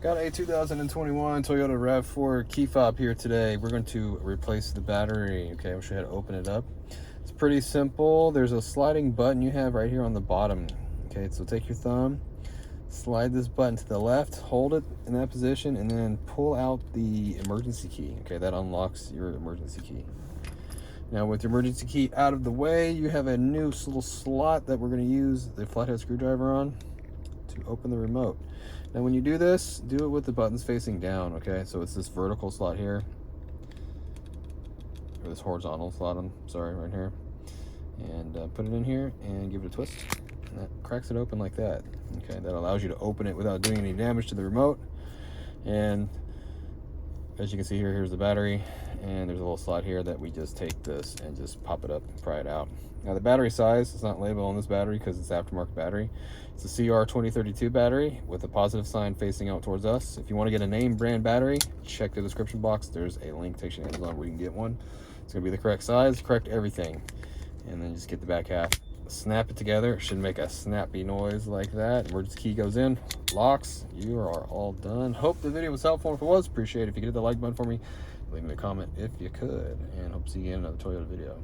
Got a 2021 Toyota RAV4 key fob here today. We're going to replace the battery. Okay, I'll show you how to open it up. It's pretty simple. There's a sliding button you have right here on the bottom. Okay, so take your thumb, slide this button to the left, hold it in that position, and then pull out the emergency key. Okay, that unlocks your emergency key. Now with your emergency key out of the way, you have a new little slot that we're going to use the flathead screwdriver on to open the remote. Now when you do this, do it with the buttons facing down, okay? So it's this vertical slot here, or this horizontal slot, I'm sorry, right here. And put it in here and give it a twist. And that cracks it open like that. Okay, that allows you to open it without doing any damage to the remote. And as you can see here, here's the battery. And there's a little slot here that we just take this and just pop it up and pry it out. Now the battery size is not labeled on this battery because it's aftermarket battery. It's a CR 2032 battery with a positive sign facing out towards us. If you want to get a name brand battery, check the description box. There's a link takes you to Amazon where you can get one. It's going to be the correct size, correct everything. And then just get the back half, snap it together. It should make a snappy noise like that. Emergency key goes in, locks. You are all done. Hope the video was helpful. If it was, appreciate it. If you could hit the like button for me, leave me a comment if you could, and hope to see you in another Toyota video.